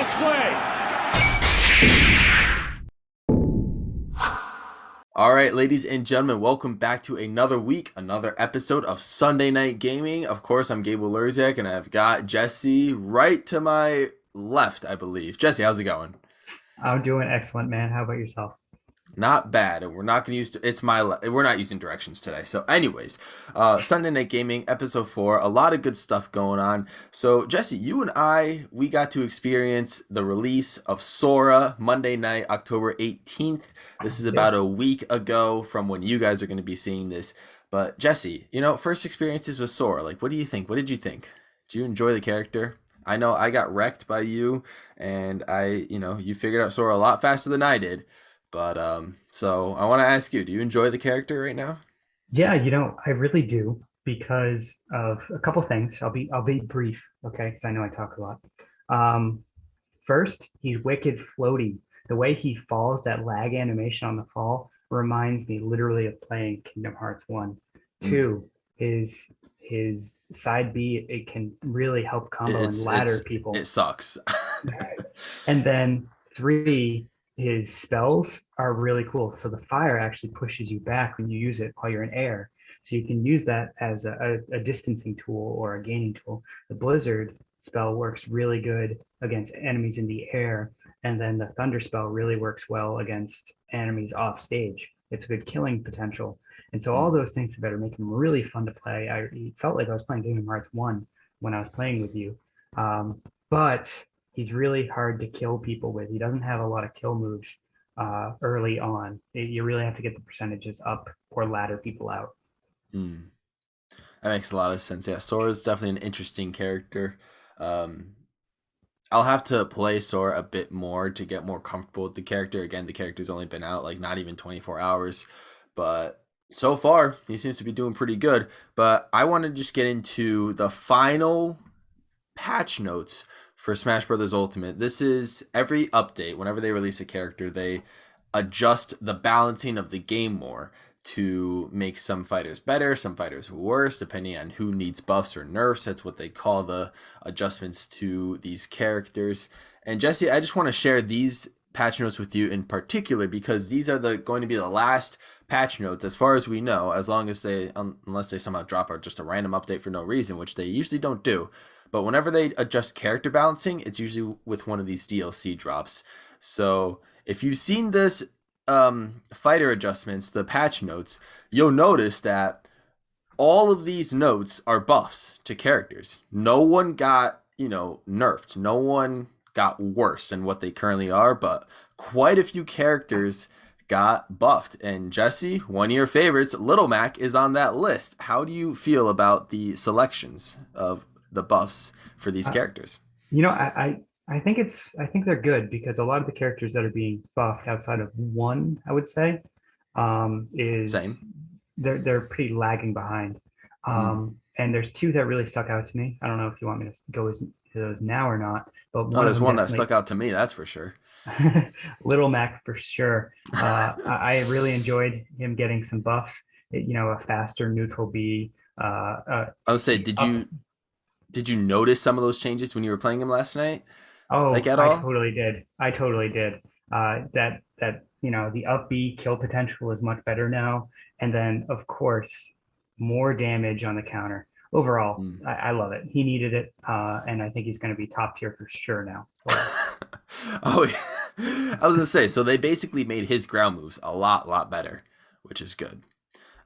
its way. All right, ladies and gentlemen, welcome back to another week, another episode of Sunday Night Gaming. Of course, I'm Gable Lurziak, and I've got Jesse right to my left, I believe. Jesse, how's it going? I'm doing excellent, man. How about yourself? Not bad, and we're not gonna use we're not using directions today. So, anyways, Sunday Night Gaming episode 4, a lot of good stuff going on. So, Jesse, you and we got to experience the release of Sora Monday night, October 18th. This is about a week ago from when you guys are going to be seeing this. But Jesse, first experiences with Sora, like, what do you think? What did you think? Did you enjoy the character? I know I got wrecked by you, and you figured out Sora a lot faster than I did. But so I want to ask you, do you enjoy the character right now? Yeah, I really do because of a couple things. I'll be brief, okay? Because I know I talk a lot. First, he's wicked floaty. The way he falls, that lag animation on the fall, reminds me literally of playing Kingdom Hearts 1. Two, his side B, it can really help combo and ladder people. It sucks. And then three, his spells are really cool. So the fire actually pushes you back when you use it while you're in air. So you can use that as a distancing tool or a gaining tool. The blizzard spell works really good against enemies in the air. And then the thunder spell really works well against enemies off stage. It's a good killing potential. And so all those things together make him really fun to play. I felt like I was playing Kingdom Hearts 1 when I was playing with you. But he's really hard to kill people with. He doesn't have a lot of kill moves early on. You really have to get the percentages up or ladder people out. That makes a lot of sense. Yeah, Sora's definitely an interesting character. I'll have to play Sora a bit more to get more comfortable with the character. Again, the character's only been out like not even 24 hours. But so far, he seems to be doing pretty good. But I want to just get into the final patch notes for Smash Bros. Ultimate. This is every update. Whenever they release a character, they adjust the balancing of the game more to make some fighters better, some fighters worse, depending on who needs buffs or nerfs. That's what they call the adjustments to these characters. And Jesse, I just want to share these patch notes with you in particular because these are going to be the last patch notes as far as we know, as long as unless they somehow drop just a random update for no reason, which they usually don't do. But whenever they adjust character balancing, it's usually with one of these DLC drops. So if you've seen this fighter adjustments, the patch notes, you'll notice that all of these notes are buffs to characters. No one got, nerfed. No one got worse than what they currently are, but quite a few characters got buffed. And Jesse, one of your favorites, Little Mac, is on that list. How do you feel about the selections of the buffs for these characters? I think they're good because a lot of the characters that are being buffed outside of one, I would say, is Same. They're pretty lagging behind. And there's two that really stuck out to me. I don't know if you want me to go into those now or not, but there's one that stuck out to me, that's for sure. Little Mac for sure. I really enjoyed him getting some buffs. A faster neutral B. I would say, did you notice some of those changes when you were playing him last night? Oh, like at all? I totally did. That the up B kill potential is much better now, and then of course more damage on the counter. Overall, I love it. He needed it, and I think he's going to be top tier for sure now. Oh, yeah. I was gonna say, so they basically made his ground moves a lot better, which is good.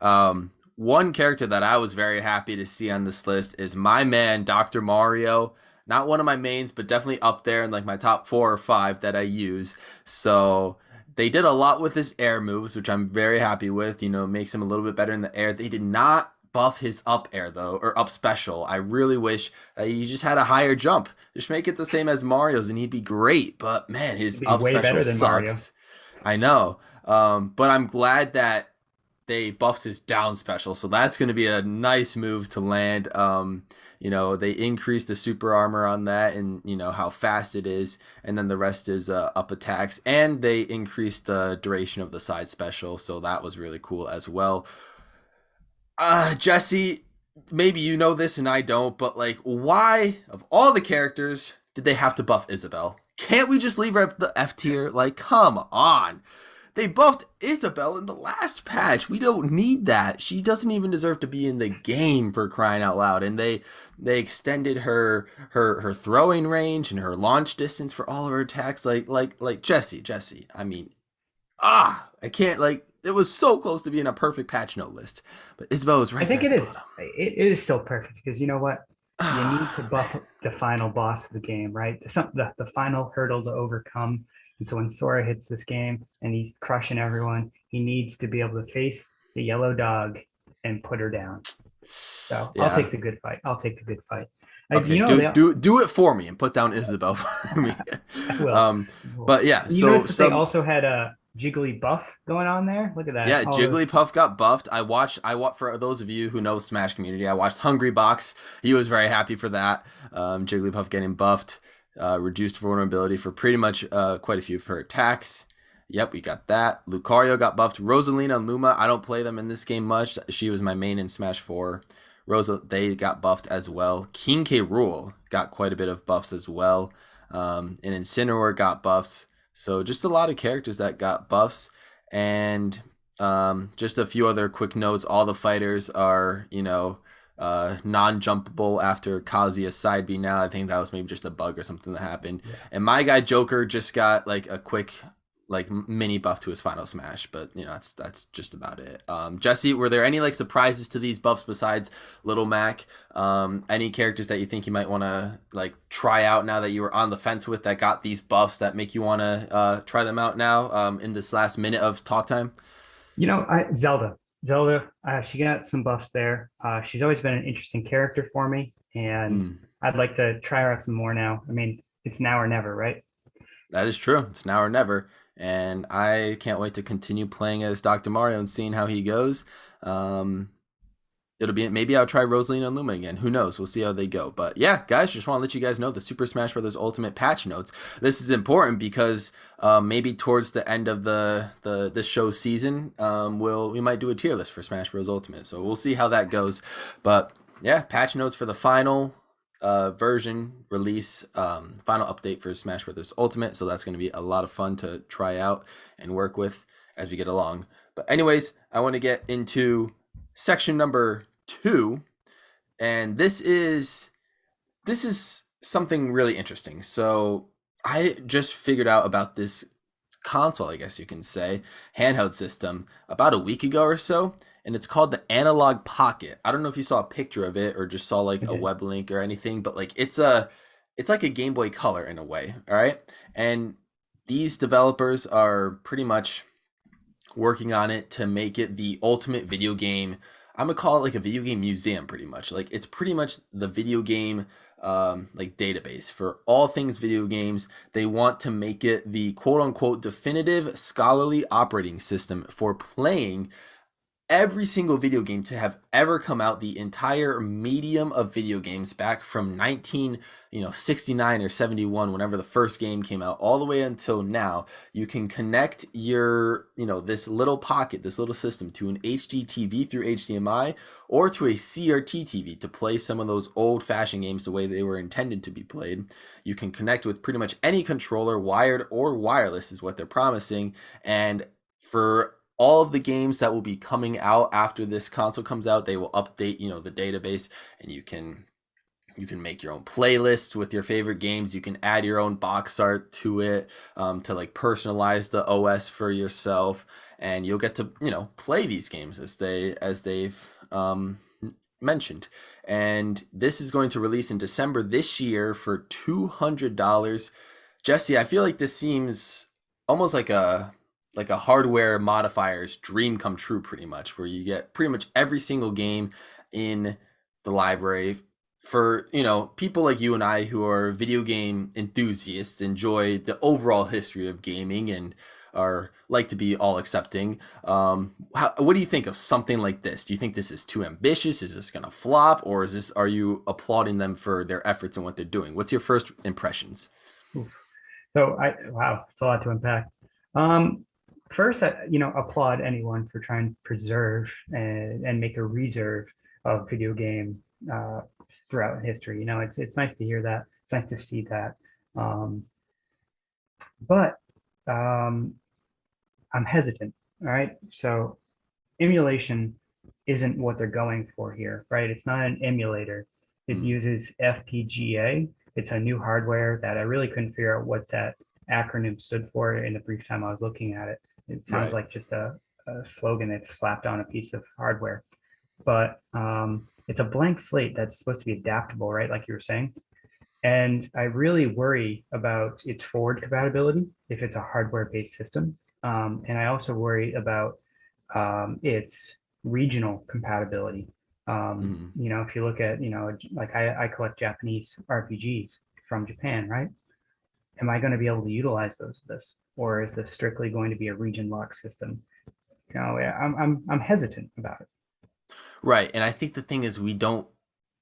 One character that I was very happy to see on this list is my man, Dr. Mario. Not one of my mains, but definitely up there in like my top 4 or 5 that I use. So they did a lot with his air moves, which I'm very happy with. Makes him a little bit better in the air. They did not buff his up air though, or up special. I really wish that he just had a higher jump. Just make it the same as Mario's and he'd be great. But man, his up special sucks. Mario. I know. But I'm glad that they buffed his down special, so that's going to be a nice move to land. They increased the super armor on that and how fast it is, and then the rest is up attacks, and they increased the duration of the side special, so that was really cool as well. Jesse, maybe you know this and I don't, but like, why of all the characters did they have to buff Isabelle? Can't we just leave her at the F tier? Like, come on. They buffed Isabelle in the last patch. We don't need that. She doesn't even deserve to be in the game, for crying out loud. And they extended her throwing range and her launch distance for all of her attacks. Like Jesse. I mean, I can't like. It was so close to being a perfect patch note list, but Isabelle was I right there think at it the is. bottom. It is still perfect because you know what? You need to Man. buff the final boss of the game, right? The final hurdle to overcome. And so when Sora hits this game and he's crushing everyone, he needs to be able to face the yellow dog and put her down. So I'll Yeah. take the good fight. I'll take the good fight. Okay. You know, Do it for me and put down Isabelle for me. I will. um, I will. but yeah. You So notice that they some also had a Jiggly buff going on there. Look at that. Yeah, All those. Jigglypuff got buffed. I watched for those of you who know Smash community. I watched Hungry Box. He was very happy for that. Jigglypuff getting buffed, reduced vulnerability for pretty much quite a few of her attacks. Yep, we got that. Lucario got buffed. Rosalina and Luma, I don't play them in this game much. She was my main in Smash 4. They got buffed as well. King K. Rool got quite a bit of buffs as well. And Incineroar got buffs. So just a lot of characters that got buffs. And just a few other quick notes. All the fighters are, non-jumpable after Kazuya's side B now. I think that was maybe just a bug or something that happened. Yeah. And my guy Joker just got like a quick like mini buff to his final smash, but that's just about it. Jesse, were there any like surprises to these buffs besides Little Mac? Any characters that you think you might want to like try out now that you were on the fence with that got these buffs that make you want to try them out now in this last minute of talk time? Zelda, she got some buffs there. She's always been an interesting character for me, and Mm, I'd like to try her out some more now. I mean, it's now or never, right? that is true. It's now or never. And I can't wait to continue playing as Dr. Mario and seeing how he goes. Um, it'll be maybe I'll try Rosalina and Luma again. Who knows? We'll see how they go. But yeah, guys, just want to let you guys know the Super Smash Bros. Ultimate patch notes. This is important because maybe towards the end of the this show season, we might do a tier list for Smash Bros. Ultimate. So we'll see how that goes. But yeah, patch notes for the final version release, final update for Smash Bros. Ultimate. So that's going to be a lot of fun to try out and work with as we get along. But anyways, I want to get into section number 2, and this is something really interesting. So I just figured out about this console, I guess you can say, handheld system about a week ago or so, and it's called the Analogue Pocket. I don't know if you saw a picture of it or just saw like I a did. web link or anything, but like it's like a Game Boy Color in a way, all right? And these developers are pretty much working on it to make it the ultimate video game. I'm gonna call it like a video game museum, pretty much. Like it's pretty much the video game like database for all things video games. They want to make it the quote unquote definitive scholarly operating system for playing every single video game to have ever come out, the entire medium of video games back from 1969 or 71, whenever the first game came out, all the way until now. You can connect your this little pocket, this little system, to an HD TV through HDMI or to a CRT TV to play some of those old-fashioned games the way they were intended to be played. You can connect with pretty much any controller, wired or wireless is what they're promising. And for all of the games that will be coming out after this console comes out, they will update the database, and you can make your own playlists with your favorite games. You can add your own box art to it, to like personalize the OS for yourself, and you'll get to play these games as they've mentioned. And this is going to release in December this year for $200. Jesse, I feel like this seems almost like a hardware modifier's dream come true, pretty much, where you get pretty much every single game in the library. For people like you and I who are video game enthusiasts, enjoy the overall history of gaming and are like to be all accepting. What do you think of something like this? Do you think this is too ambitious? Is this gonna flop, or are you applauding them for their efforts and what they're doing? What's your first impressions? Oof. Wow, it's a lot to unpack. Um, First, applaud anyone for trying to preserve and make a reserve of video game throughout history. It's nice to hear that. It's nice to see that. Um, but um, I'm hesitant. All right. So emulation isn't what they're going for here, right? It's not an emulator. It Mm, uses FPGA. It's a new hardware that I really couldn't figure out what that acronym stood for in the brief time I was looking at it. It sounds right. like just a slogan they've slapped on a piece of hardware, but it's a blank slate that's supposed to be adaptable, right? Like you were saying. And I really worry about its forward compatibility if it's a hardware-based system. And I also worry about its regional compatibility. Mm. If you look at, like I collect Japanese RPGs from Japan, right? Am I going to be able to utilize those with this? Or is this strictly going to be a region lock system? Yeah, I'm hesitant about it. Right. And I think the thing is we don't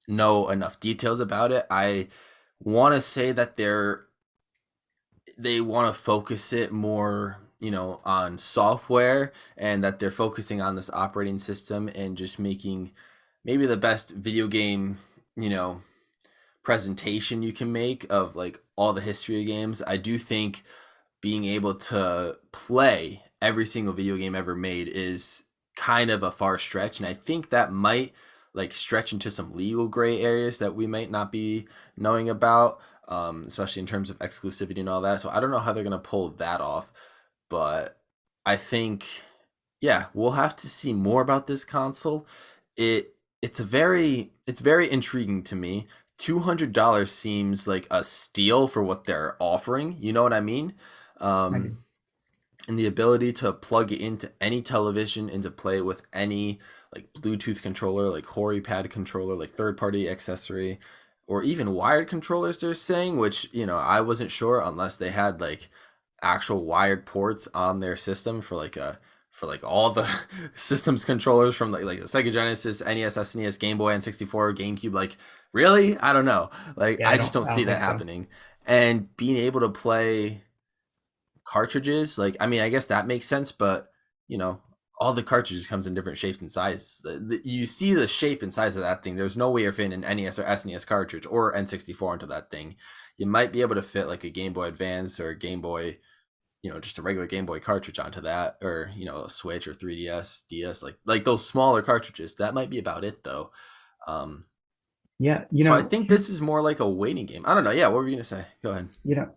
know enough details about it. I want to say that they want to focus it more, on software, and that they're focusing on this operating system and just making maybe the best video game, you know, presentation you can make of like all the history of games. I do think being able to play every single video game ever made is kind of a far stretch, and I think that might like stretch into some legal gray areas that we might not be knowing about, especially in terms of exclusivity and all that. So I don't know how they're going to pull that off, but I think, yeah, we'll have to see more about this console. It's very intriguing to me. $200 seems like a steal for what they're offering. You know what I mean? I do. Um, and the ability to plug it into any television and to play with any like Bluetooth controller, like Hori Pad controller, like third party accessory, or even wired controllers. They're saying, which I wasn't sure unless they had like actual wired ports on their system for like all the systems controllers from like the Sega Genesis, NES, SNES, Game Boy, N64, GameCube. Like, really? I don't know. Like, Yeah, I just don't I see don't that think so. happening. And being able to play cartridges, like, I mean, I guess that makes sense, but you know all the cartridges comes in different shapes and sizes. You see the shape and size of that thing. There's no way you're fitting an NES or SNES cartridge or N64 into that thing. You might be able to fit like a Game Boy Advance or a Game Boy, just a regular Game Boy cartridge onto that, or a Switch or 3DS, DS, like those smaller cartridges. That might be about it though. um Yeah, so I think this is more like a waiting game. I don't know. Yeah, what were you gonna say? Go ahead.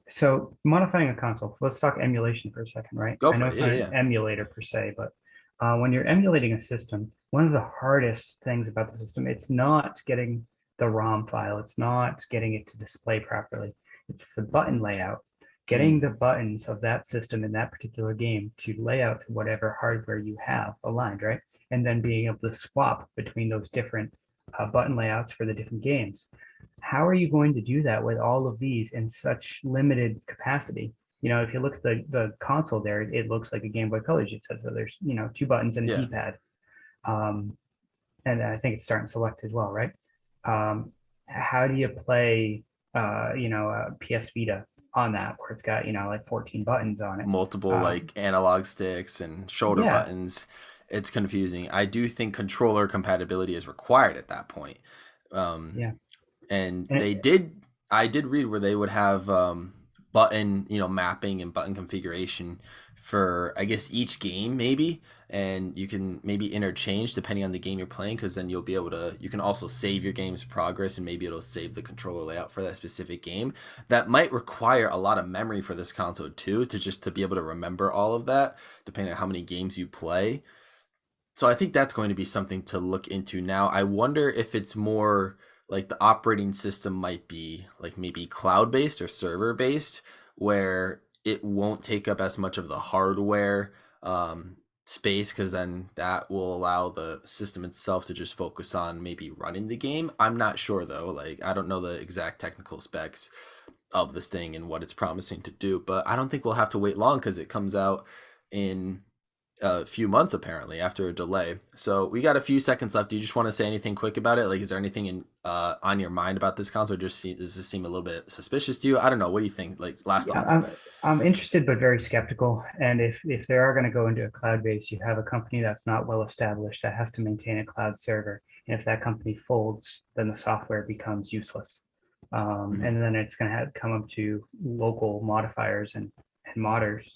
so modifying a console, let's talk emulation for a second, right? Go I for know it. it's Yeah, not yeah, an yeah. emulator per se, but when you're emulating a system, one of the hardest things about the system, it's not getting the ROM file, it's not getting it to display properly. It's the button layout, getting Mm, the buttons of that system in that particular game to lay out to whatever hardware you have aligned, right? And then being able to swap between those different button layouts for the different games. How are you going to do that with all of these in such limited capacity? If you look at the console there, it looks like a Game Boy Color. It says so there's, two buttons and a yeah. D-pad. Um, and I think it's start and select as well, right? How do you play, PS Vita on that where it's got, like 14 buttons on it? Multiple like analog sticks and shoulder Yeah, buttons. It's confusing. I do think controller compatibility is required at that point. Um, yeah. and And I did read where they would have button, mapping and button configuration for, I guess, each game maybe, and you can maybe interchange depending on the game you're playing, because then you can also save your game's progress, and maybe it'll save the controller layout for that specific game. That might require a lot of memory for this console too, to be able to remember all of that depending on how many games you play. So I think that's going to be something to look into now. I wonder if it's more like the operating system might be like maybe cloud based or server based, where it won't take up as much of the hardware space, because then that will allow the system itself to just focus on maybe running the game. I'm not sure though. Like, I don't know the exact technical specs of this thing and what it's promising to do, but I don't think we'll have to wait long because it comes out in a few months apparently after a delay. So we got a few seconds left. Do you just want to say anything quick about it? Like, is there anything in on your mind about this console? Does this seem a little bit suspicious to you? I don't know. What do you think? Like, last yeah, thoughts. I'm interested but very skeptical. And if they are going to go into a cloud base, you have a company that's not well established that has to maintain a cloud server. And if that company folds, then the software becomes useless. Mhm. And then it's going to have come up to local modifiers and modders,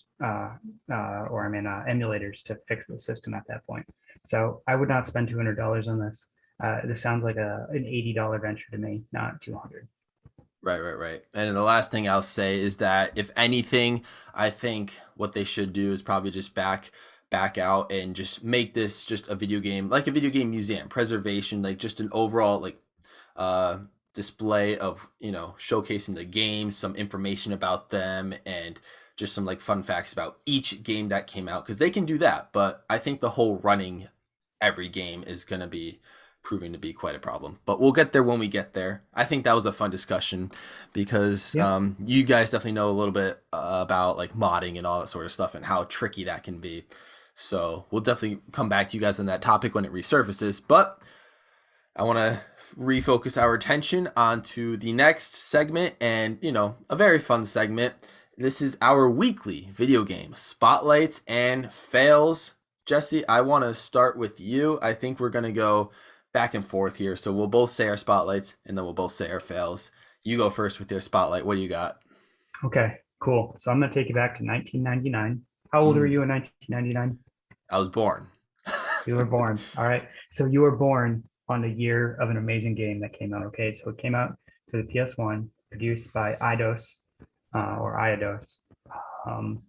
emulators to fix the system at that point. So I would not spend $200 on this. This sounds like an $80 venture to me, not 200. Right, right, right. And the last thing I'll say is that if anything, I think what they should do is probably just back out and just make this just a video game, like a video game museum, preservation, like just an overall like uh display of, showcasing the games, some information about them, and just some like fun facts about each game that came out, because they can do that. But I think the whole running every game is going to be proving to be quite a problem. But we'll get there when we get there. I think that was a fun discussion because Yeah. you guys definitely know a little bit about like modding and all that sort of stuff and how tricky that can be. So we'll definitely come back to you guys on that topic when it resurfaces. But I want to refocus our attention onto the next segment, and a very fun segment. This is our weekly video game spotlights and fails. Jesse, I want to start with you. I think we're going to go back and forth here. So we'll both say our spotlights and then we'll both say our fails. You go first with your spotlight. What do you got? Okay, cool. So I'm going to take you back to 1999. How old were Mm, you in 1999? I was born. You were born. All right. So you were born on the year of an amazing game that came out. Okay. So it came out for the PS1, produced by Eidos, or Eidos,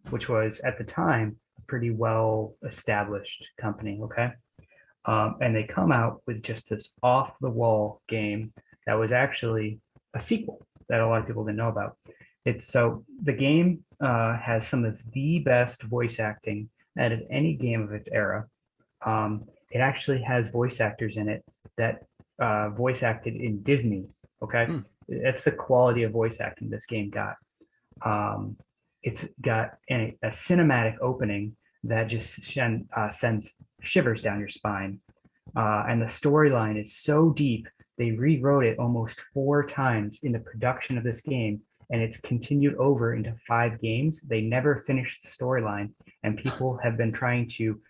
which was at the time a pretty well established company. Okay. And they come out with just this off the wall game that was actually a sequel that a lot of people didn't know about. The game has some of the best voice acting out of any game of its era. It actually has voice actors in it that voice acted in Disney. Okay, Hmm. that's the quality of voice acting this game got. Um, it's got a cinematic opening that just sends shivers down your spine. And the storyline is so deep, they rewrote it almost 4 times in the production of this game, and it's continued over into 5 games. They never finished the storyline, and people have been trying to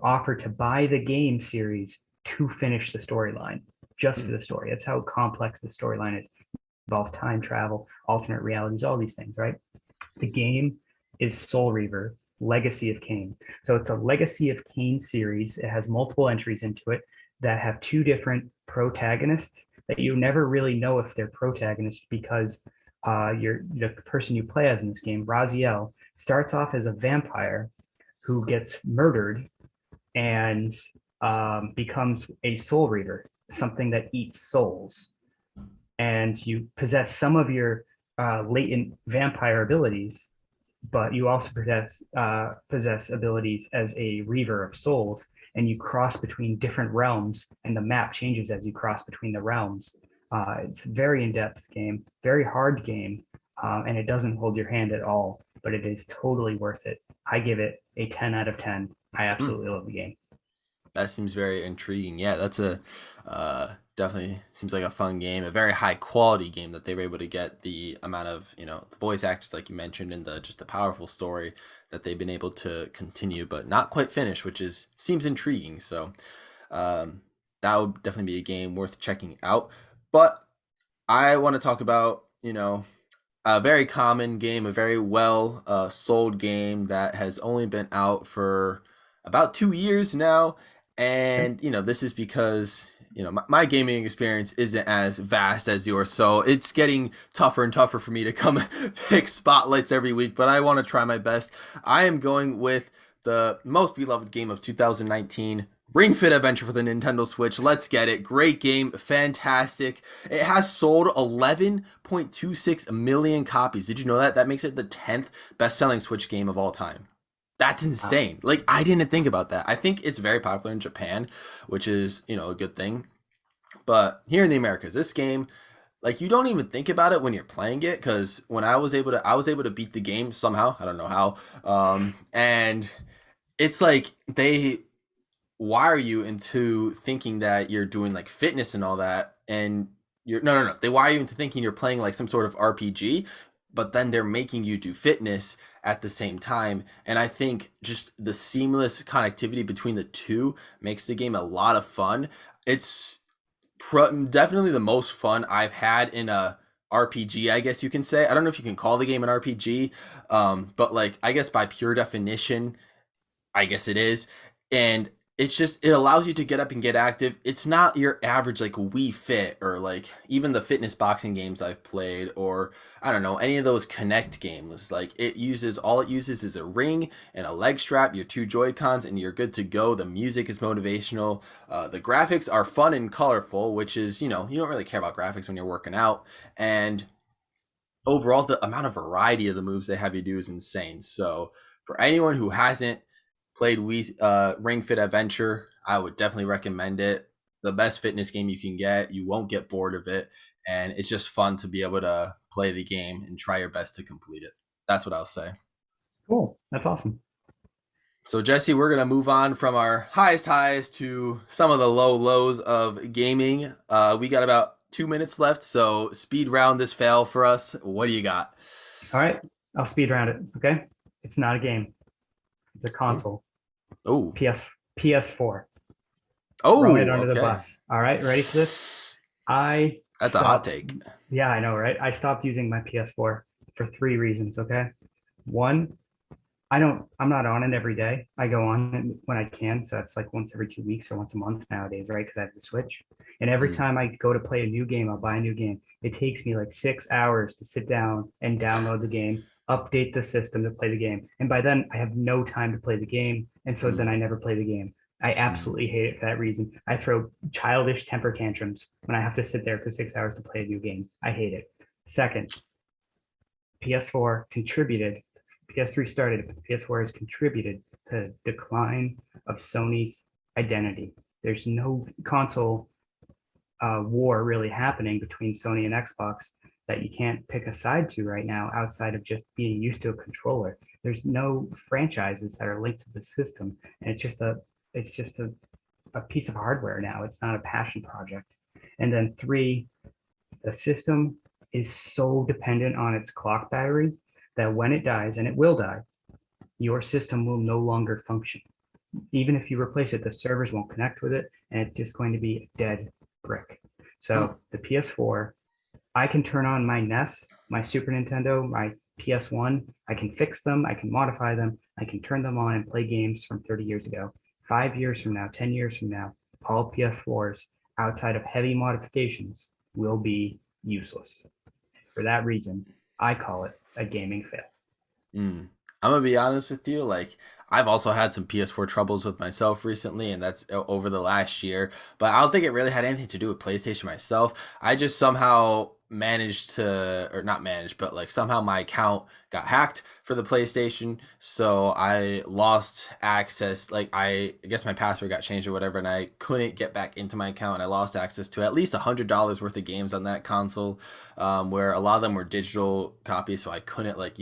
offer to buy the game series to finish the storyline, just Hmm. for the story. That's how complex the storyline is. It involves time travel, alternate realities, all these things, right? The game is Soul Reaver, Legacy of Kain. So it's a Legacy of Kain series. It has multiple entries into it that have 2 different protagonists that you never really know if they're protagonists because the person you play as in this game, Raziel, starts off as a vampire who gets murdered and becomes a soul reader, something that eats souls. And you possess some of your latent vampire abilities, but you also possess abilities as a reaver of souls, and you cross between different realms, and the map changes as you cross between the realms. It's a very in-depth game, very hard game, and it doesn't hold your hand at all, but it is totally worth it. I give it a 10 out of 10. I Hmm. absolutely love the game. That seems very intriguing. Yeah, that's a definitely seems like a fun game, a very high quality game that they were able to get the amount of the voice actors like you mentioned, and the just the powerful story that they've been able to continue but not quite finish, which is seems intriguing. So um, that would definitely be a game worth checking out. But I want to talk about a very common game, a very well sold game that has only been out for about 2 years now. Okay. And, this is because, my gaming experience isn't as vast as yours. So it's getting tougher and tougher for me to come pick spotlights every week, but I want to try my best. I am going with the most beloved game of 2019. Ring Fit Adventure for the Nintendo Switch. Let's get it. Great game. Fantastic. It has sold 11.26 million copies. Did you know that? That makes it the 10th best-selling Switch game of all time. That's Wow. insane. Like, I didn't think about that. I think it's very popular in Japan, which is, a good thing. But here in the Americas, this game, like, you don't even think about it when you're playing it, because when I was able to beat the game somehow. I don't know how. And it's like they wire you into thinking that you're doing like fitness and all that, and you're no, they wire you into thinking you're playing like some sort of RPG, but then they're making you do fitness at the same time. And I think just the seamless connectivity between the two makes the game a lot of fun. It's definitely the most fun I've had in a RPG, I guess you can say. I don't know if you can call the game an RPG, but like I guess by pure definition, I guess it is. And it's just it allows you to get up and get active. It's not your average like Wii Fit or like even the fitness boxing games I've played or I don't know, any of those Connect games. Like all it uses is a ring and a leg strap, your two Joy-Cons, and you're good to go. The music is motivational. The graphics are fun and colorful, which is, you don't really care about graphics when you're working out. And overall, the amount of variety of the moves they have you do is insane. So for anyone who hasn't played Ring Fit Adventure, I would definitely recommend it. The best fitness game you can get. You won't get bored of it, and it's just fun to be able to play the game and try your best to complete it. That's what I'll say. Cool. That's awesome. So Jesse, we're gonna move on from our highest highs to some of the low lows of gaming. We got about 2 minutes left, so speed round this fail for us. What do you got? All right. I'll speed round it. Okay. It's not a game. It's a Oh, console. oh, PS4. Throwing it oh, under the okay. bus. All right. Ready for this? I That's a hot stopped. take. Yeah, I know, right? I stopped using my PS4 for three reasons. Okay. One, I'm not on it every day. I go on it when I can. So that's like once every 2 weeks or once a month nowadays, right? Because I have the Switch. And every Mm, time I go to play a new game, I'll buy a new game. It takes me like 6 hours to sit down and download the game, update the system to play the game. And by then, I have no time to play the game. And so then I mm, never play the game. I mm, absolutely hate it for that reason. I throw childish temper tantrums when I have to sit there for 6 hours to play a new game. I hate it. Second, PS4 contributed, PS3 started, but the PS4 has contributed to the decline of Sony's identity. There's no console war really happening between Sony and Xbox that you can't pick a side to right now outside of just being used to a controller. There's no franchises that are linked to the system, and it's just a piece of hardware now. It's not a passion project. And then three, the system is so dependent on its clock battery that when it dies, and it will die, your system will no longer function. Even if you replace it, the servers won't connect with it, and it's just going to be a dead brick. mm, So the PS4, I can turn on my NES, my Super Nintendo, my PS1. I can fix them, I can modify them, I can turn them on and play games from 30 years ago. 5 years from now, 10 years from now, all PS4s outside of heavy modifications will be useless. For that reason, I call it a gaming fail. mm. I'm gonna be honest with you. Like, I've also had some PS4 troubles with myself recently, and that's over the last year. But I don't think it really had anything to do with PlayStation myself. I just somehow managed to, or not managed, but like somehow my account got hacked for the PlayStation. So I lost access. Like, I guess my password got changed or whatever, and I couldn't get back into my account. And I lost access to at least $100 worth of games on that console, where a lot of them were digital copies. So I couldn't, like,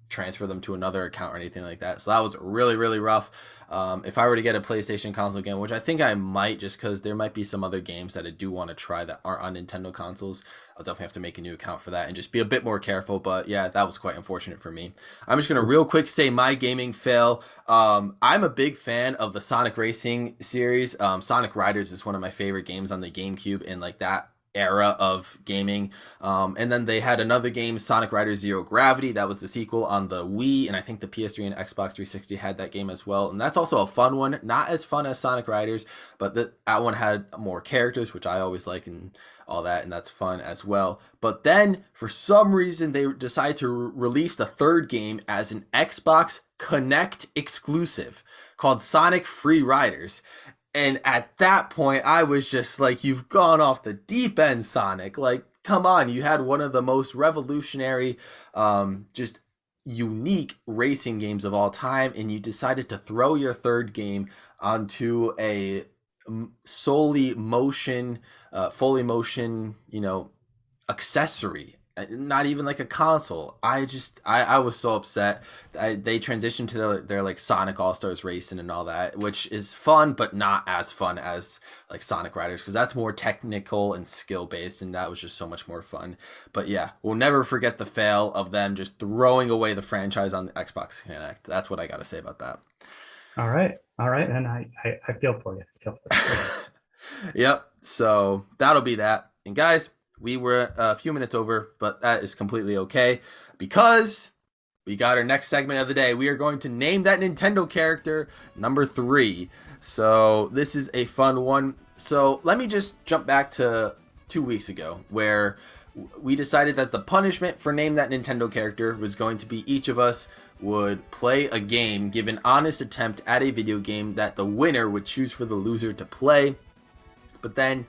transfer them to another account or anything like that. So that was really, really rough. If I were to get a PlayStation console again, which I think I might, just because there might be some other games that I do want to try that aren't on Nintendo consoles, I'll definitely have to make a new account for that and just be a bit more careful. But yeah, that was quite unfortunate for me. I'm just going to real quick say my gaming fail. I'm a big fan of the Sonic Racing series. Sonic Riders is one of my favorite games on the GameCube, and like that era of gaming. And then they had another game, Sonic Riders Zero Gravity. That was the sequel on the Wii, and I think the PS3 and Xbox 360 had that game as well. And that's also a fun one. Not as fun as Sonic Riders, but that one had more characters, which I always like, and all that, and that's fun as well. But then, for some reason, they decided to release the third game as an Xbox Connect exclusive called Sonic Free Riders. And at that point, I was just like, you've gone off the deep end, Sonic. Like, come on, you had one of the most revolutionary, just unique racing games of all time, and you decided to throw your third game onto a solely motion, fully motion, accessory, not even like a console. I was so upset. They transitioned to their like Sonic All Stars Racing and all that, which is fun but not as fun as like Sonic Riders, because that's more technical and skill based, and that was just so much more fun. But yeah, we'll never forget the fail of them just throwing away the franchise on the Xbox Connect. That's what I got to say about that. All right. All right. And I feel for you. I feel for you. Yep. So that'll be that. And guys, We were a few minutes over, but that is completely okay because we got our next segment of the day. We are going to name that Nintendo character number 3. So this is a fun one. So let me just jump back to 2 weeks ago where we decided that the punishment for name that Nintendo character was going to be each of us would play a game, give an honest attempt at a video game that the winner would choose for the loser to play. But then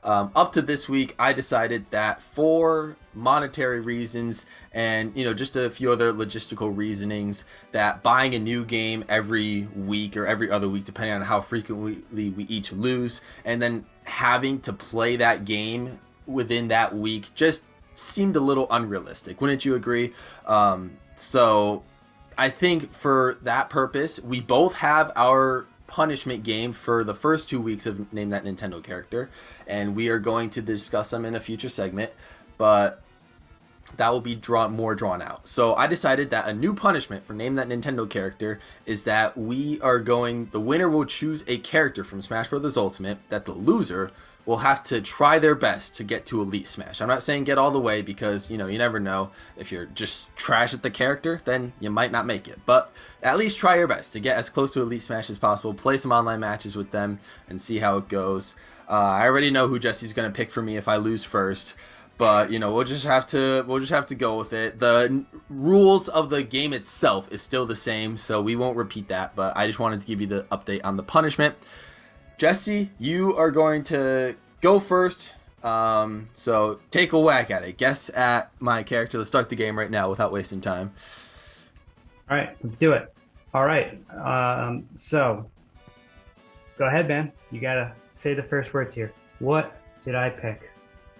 up to this week, I decided that for monetary reasons and just a few other logistical reasonings, that buying a new game every week or every other week, depending on how frequently we each lose, and then having to play that game within that week just seemed a little unrealistic. Wouldn't you agree? So I think for that purpose, we both have our punishment game for the first 2 weeks of Name That Nintendo Character, and we are going to discuss them in a future segment, but that will be more drawn out. So I decided that a new punishment for Name That Nintendo Character is that the winner will choose a character from Smash Bros. Ultimate that the loser will have to try their best to get to Elite Smash. I'm not saying get all the way because, you never know. If you're just trash at the character, then you might not make it. But at least try your best to get as close to Elite Smash as possible. Play some online matches with them and see how it goes. I already know who Jesse's going to pick for me if I lose first. But, we'll just have to go with it. The rules of the game itself is still the same, so we won't repeat that. But I just wanted to give you the update on the punishment. Jesse, you are going to go first, so take a whack at it. Guess at my character. Let's start the game right now without wasting time. All right, let's do it. All right, so go ahead, man. You gotta say the first words here. What did I pick?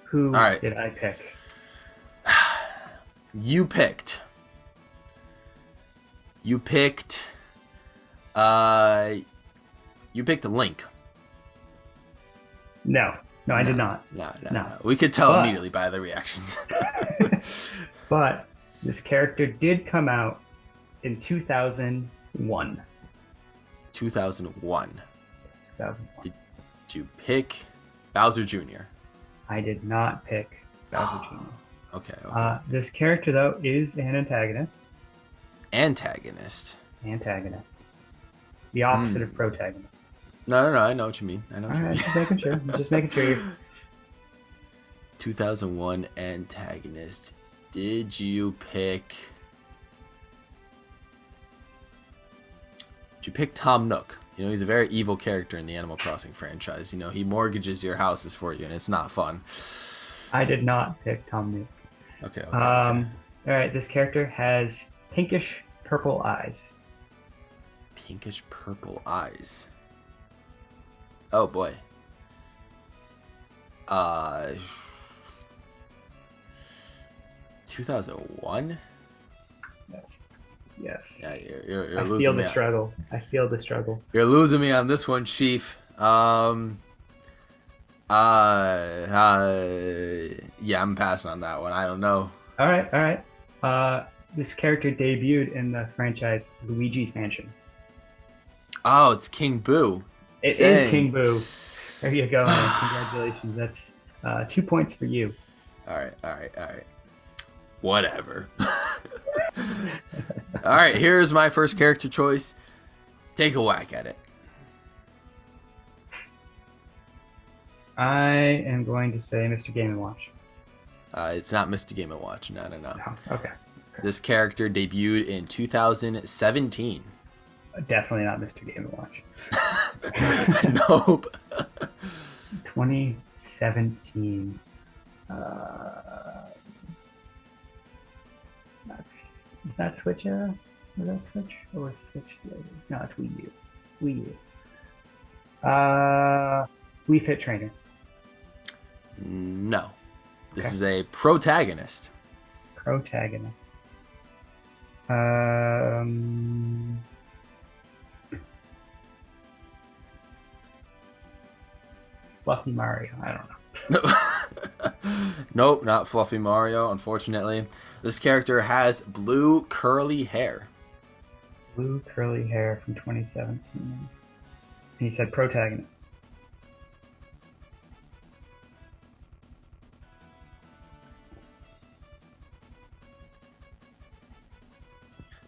Who did I pick? You picked Link. No, I did not. No. We could tell immediately by the reactions. But this character did come out in 2001. 2001. 2001. Did you pick Bowser Jr.? I did not pick Bowser Jr. Okay. This character, though, is an antagonist. Antagonist. The opposite of protagonist. No. I know what you mean. Just making sure. Just making sure. 2001 antagonist. Did you pick Tom Nook? He's a very evil character in the Animal Crossing franchise. He mortgages your houses for you, and it's not fun. I did not pick Tom Nook. Okay. All right. This character has pinkish purple eyes. Pinkish purple eyes. Oh boy. 2001. Yes. Yeah, you're losing me. I feel the struggle. You're losing me on this one, Chief. Yeah, I'm passing on that one. I don't know. All right. This character debuted in the franchise Luigi's Mansion. Oh, it's King Boo. It is King Boo. There you go, man. Congratulations. That's 2 points for you. All right. Whatever. All right, here's my first character choice. Take a whack at it. I am going to say Mr. Game & Watch. It's not Mr. Game & Watch. No. Okay. This character debuted in 2017. Definitely not Mr. Game & Watch. Nope. 2017. Is that Switch era? Was that Switch or Switch? No, it's Wii U. Wii Fit Trainer. No. This is a protagonist. Fluffy Mario. I don't know. Nope, not Fluffy Mario, unfortunately. This character has blue curly hair. Blue curly hair from 2017. And he said protagonist.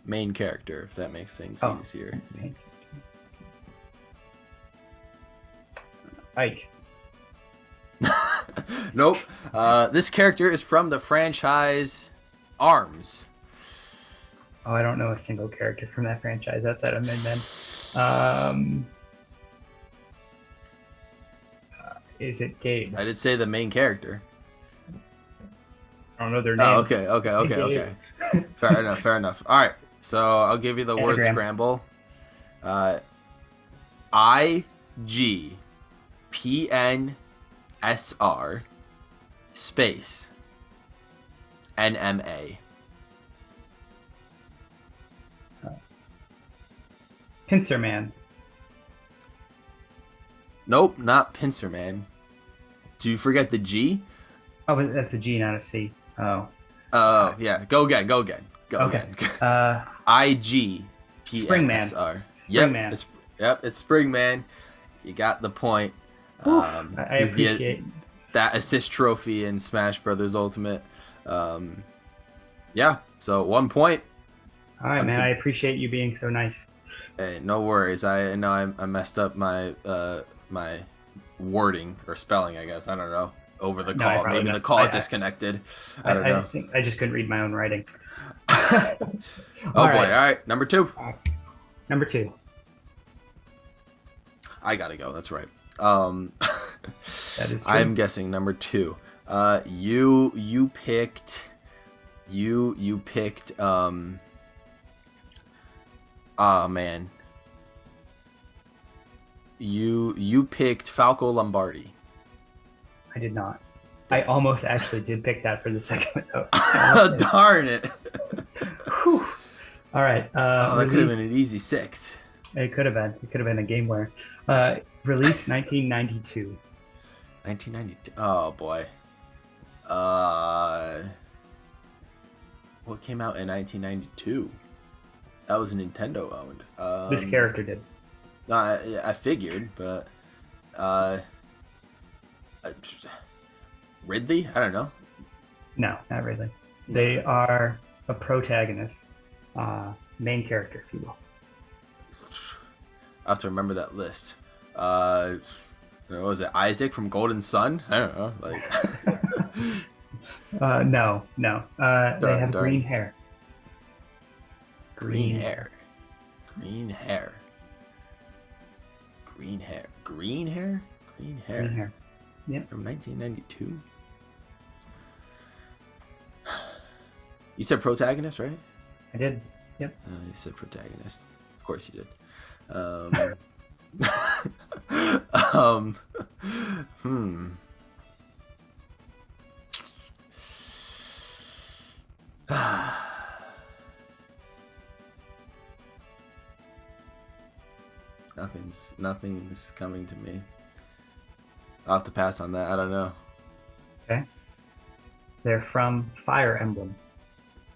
main character, if that makes things Oh. easier. Ike. Nope. This character is from the franchise Arms. Oh, I don't know a single character from that franchise outside of Min Men. Is it Gabe? I did say the main character. I don't know their Oh, names. okay. Fair enough. All right, so I'll give you the word Anagram. scramble. IGPNSR space NMA. Pincer Man. Nope, not Pincer Man. Do you forget the G? Oh, but that's a G, not a C. Oh. Oh, yeah. Go again. Okay. Again. IGPNSR. Springman. Yep, it's Springman. You got the point. I appreciate that assist trophy in Smash Brothers Ultimate. Yeah, so 1 point. All right, man. I appreciate you being so nice. Hey, no worries. I know I messed up my my wording or spelling, I guess. I don't know. Over the call. Maybe the call disconnected. I don't know. I think I just couldn't read my own writing. Oh boy. All right. Number 2. Number 2. I gotta go. That's right. That is true. I'm guessing number 2. You picked. Oh man. You picked Falco Lombardi. I did not. I almost actually did pick that for the second though. Darn it. All right. That could have been an easy 6. It could have been. It could have been a game winner. Released 1992. 1992. Oh boy. What came out in 1992? That was Nintendo owned. This character did. I figured, but Ridley? I don't know. No, not really. No. They are a protagonist, main character, if you will. I have to remember that list. What was it? Isaac from Golden Sun? I don't know. No. They have darn. green hair. Green hair. Yep. From 1992. You said protagonist, right? I did. Yep. You said protagonist. Of course you did. Nothing's coming to me. I'll have to pass on that. I don't know. Okay. They're from Fire Emblem.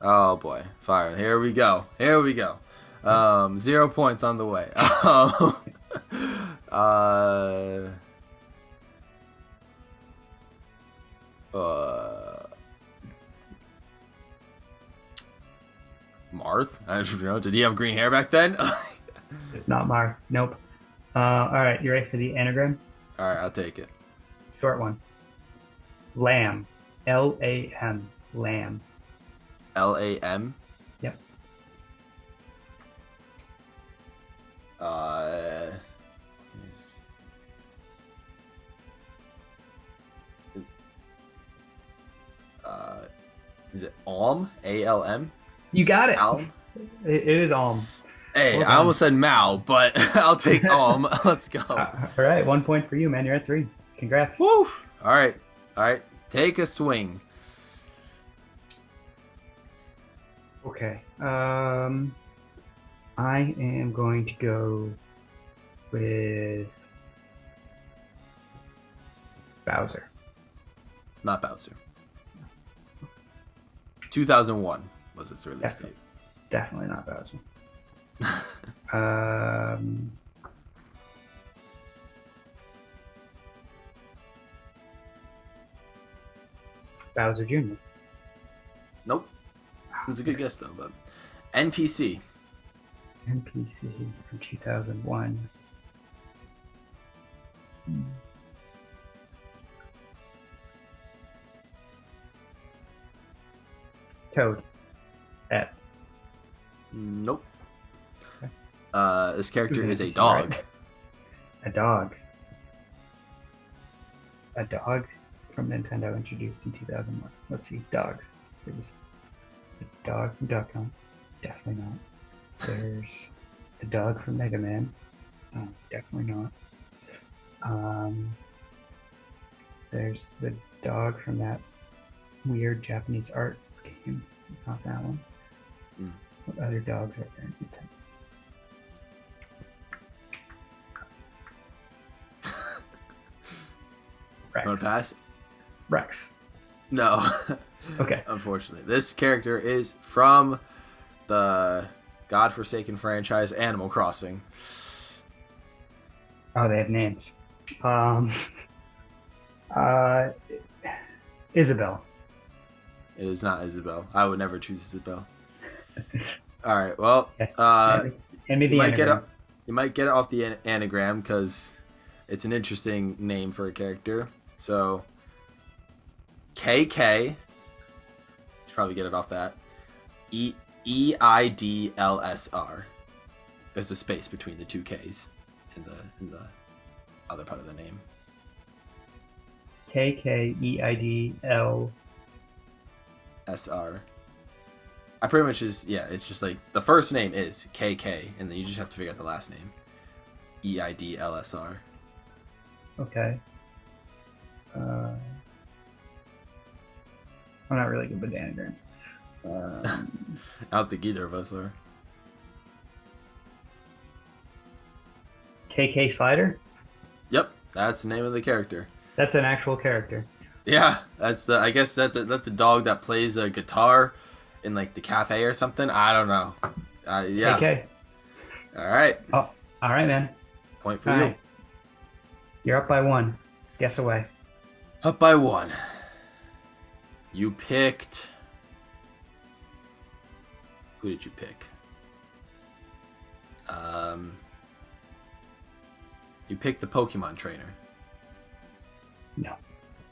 Oh boy, Fire. Here we go. 0 points on the way. Marth? I don't know. Did he have green hair back then? It's not Marth. Nope. All right, you ready for the anagram? All right, I'll take it. Short one. Lamb. Lam. Lamb. LAM? Yep. Is it Alm? ALM? You got it. Alm? It is Alm. Hey, I almost said Mal, but I'll take Alm. Let's go. All right, 1 point for you, man. You're at 3. Congrats. Woo! All right. Take a swing. Okay. I am going to go with Bowser. Not Bowser. 2001 was its release date. Definitely not Bowser. Bowser Jr. Nope. It's a good guess though, but NPC. NPC from 2001. Toad. At. Nope. Okay. This character is a It's dog. right. A dog. A dog from Nintendo introduced in 2001. Let's see. Dogs. There's a dog from Duck Hunt. Definitely not. There's the dog from Mega Man. Oh, definitely not. There's the dog from that weird Japanese art game. It's not that one. What other dogs are there in Nintendo? Rex. Want to pass? Rex. No. Okay. Unfortunately, this character is from the godforsaken franchise Animal Crossing. Oh, they have names. Uh, Isabelle. It is not Isabelle. I would never choose Isabelle. All right. Well, Okay. uh, Hand me you the might get it. anagram. You might get it off the anagram because it's an interesting name for a character. So, KK. You should probably get it off that. EIDLSR. There's a space between the two K's in the other part of the name. KKEIDL. SR. I pretty much it's just like the first name is KK, and then you just have to figure out the last name. EIDLSR. Okay. I'm not really good with anagrams. I don't think either of us are. KK Slider? Yep, that's the name of the character. That's an actual character. Yeah, I guess that's a dog that plays a guitar in like the cafe or something. I don't know. Yeah. KK. All right. Oh, all right, man. Point for All you. right. You're up by one. Guess away. Up by one. You picked. Who did you pick? You picked the Pokemon trainer. No,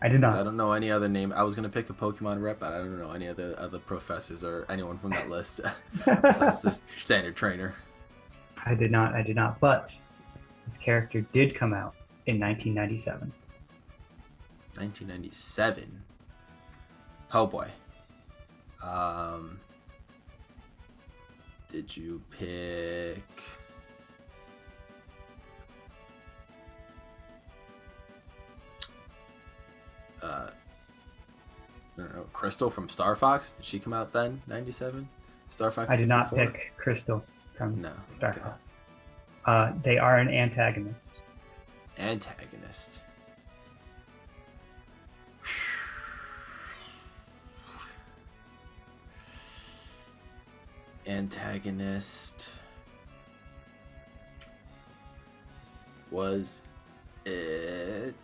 I did 'Cause not. I don't know any other name. I was gonna pick a Pokemon rep, but I don't know any other professors or anyone from that list besides this standard trainer. I did not. I did not. But this character did come out in 1997. 1997. Oh boy. Did you pick? I don't know. Crystal from Star Fox. Did she come out then? 97. Star Fox. I did not 64? pick Crystal from No. Star Okay. Fox. They are an antagonist. Antagonist. Antagonist. Was it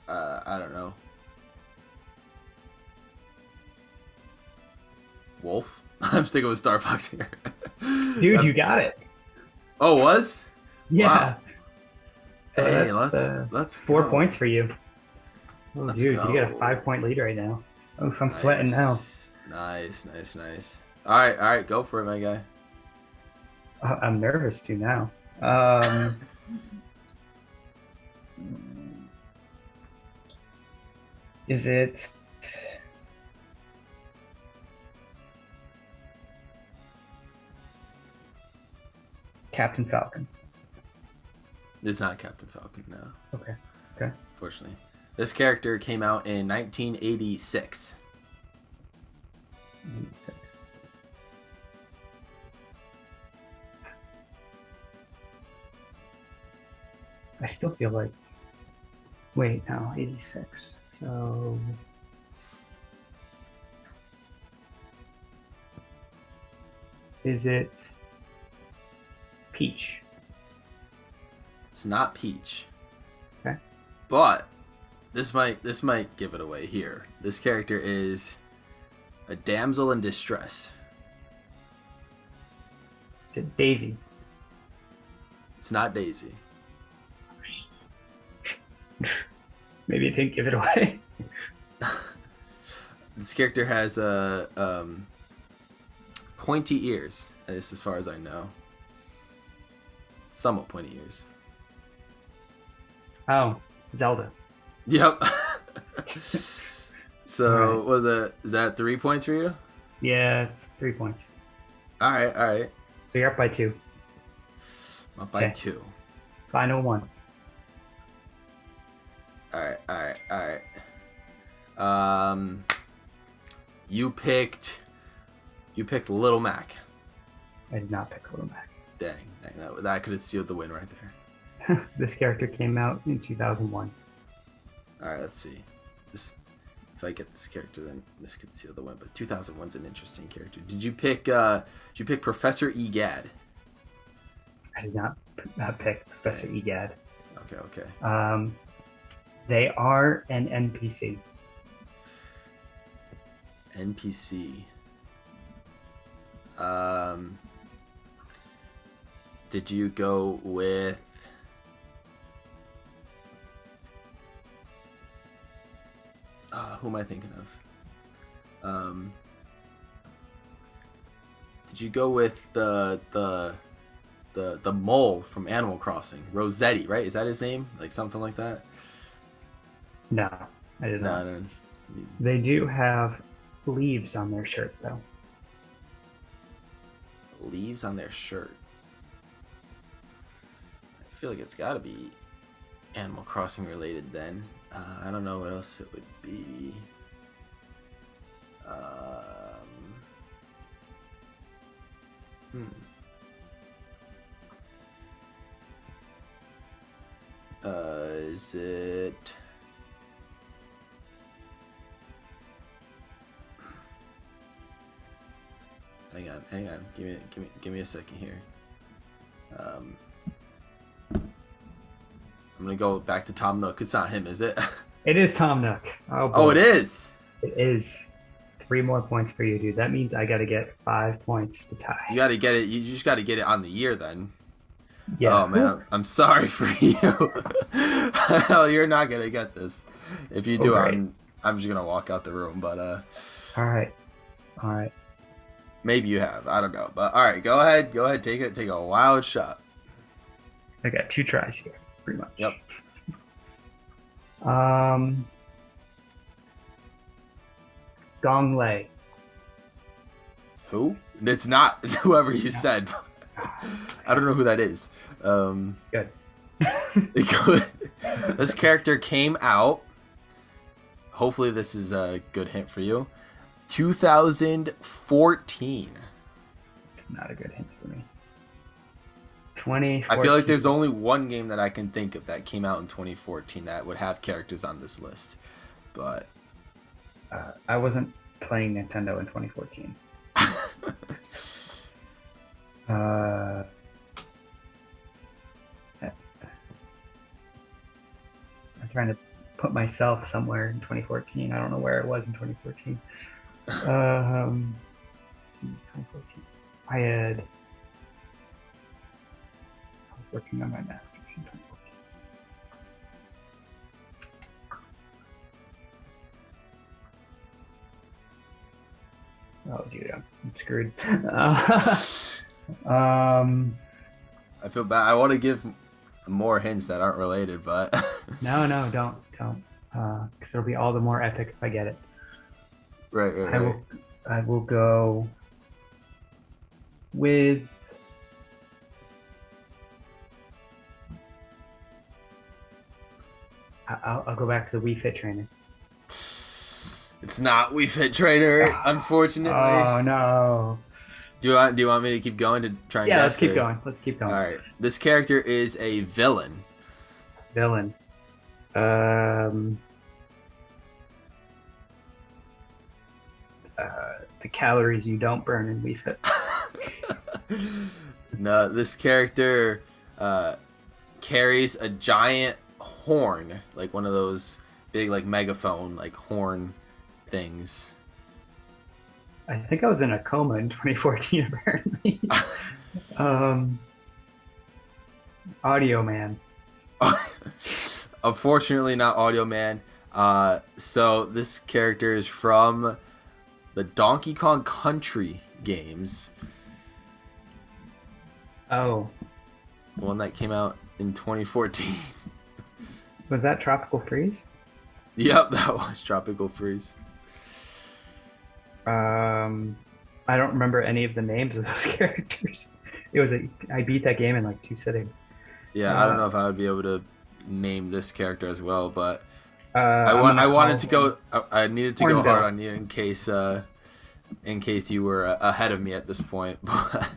I don't know. Wolf? I'm sticking with Star Fox here. Dude, you got it. Oh, was? Yeah. Wow. So Hey, that's let's 4 go. points for you. Oh, Let's dude, you got a go. 5-point lead right now. Oh, I'm sweating now. Nice. All right, go for it, my guy. I'm nervous too now. Is it Captain Falcon? It's not Captain Falcon, no. Okay. Unfortunately. This character came out in 1986. 86. I still feel like. Wait, no, 86. So. Is it Peach? It's not Peach. Okay. But this might give it away here. This character is a damsel in distress. Is it Daisy? It's not Daisy. Maybe it didn't give it away. This character has pointy ears, at least as far as I know. Somewhat pointy ears. Oh, Zelda. Yep. So, Right. is that 3 points for you? Yeah, it's 3 points. All right. So you're up by 2. Up by Okay. 2. Final one. All right. You picked Little Mac. I did not pick Little Mac. Dang, that could have sealed the win right there. This character came out in 2001. All right, let's see. If I get this character, then this could seal the win. But 2001's an interesting character. Did you pick Professor Egad? I did not pick Professor Egad. Okay. They are an NPC. NPC. Did you go with? Who am I thinking of? Did you go with the mole from Animal Crossing? Rossetti, right? Is that his name? Like something like that? No, I did not. No. They do have leaves on their shirt, though. Leaves on their shirt. I feel like it's got to be Animal Crossing related then. I don't know what else it would be. Is it? Hang on. Give me a second here. I'm gonna go back to Tom Nook. It's not him, is it? It is Tom Nook. Oh, boy. Oh, it is. It is. 3 more points for you, dude. That means I got to get 5 points to tie. You got to get it. You just got to get it on the year then. Yeah. Oh man, I'm sorry for you. Oh, you're not gonna get this. If you do, I'm just gonna walk out the room. But All right. maybe you have. I don't know. But all right, go ahead. Take it. Take a wild shot. I got 2 tries here, pretty much. Yep. Gong Lei. Who? It's not whoever you said. I don't know who that is. Good. This character came out. Hopefully, this is a good hint for you. 2014. It's not a good hint for me. 2014. I feel like there's only one game that I can think of that came out in 2014 that would have characters on this list. But I wasn't playing Nintendo in 2014. I'm trying to put myself somewhere in 2014. I don't know where it was in 2014. 2014. I was working on my master's in 2014. Oh, dude, I'm screwed. I feel bad. I want to give more hints that aren't related, but no, don't, because it'll be all the more epic if I get it. right. I will go with I'll go back to the Wii Fit trainer. It's not Wii Fit Trainer, unfortunately. Oh no. Do you want me to keep going to try and guess? Let's keep going. Let's keep going. All right. This character is a villain. Villain. The calories you don't burn in Wii Fit. No, this character carries a giant horn, like one of those big like megaphone like horn things. I think I was in a coma in 2014, apparently. um, Audio Man. Unfortunately, not Audio Man. So this character is from the Donkey Kong Country games, Oh, the one that came out in 2014. was that Tropical Freeze? Yep, that was Tropical Freeze. Um, I don't remember any of the names of those characters. I beat that game in like 2 sittings. Yeah, I don't Uh, know if I would be able to name this character as well, but I'm gonna I call wanted to go. I needed to go hard Hornbill. on you in case you were ahead of me at this point. But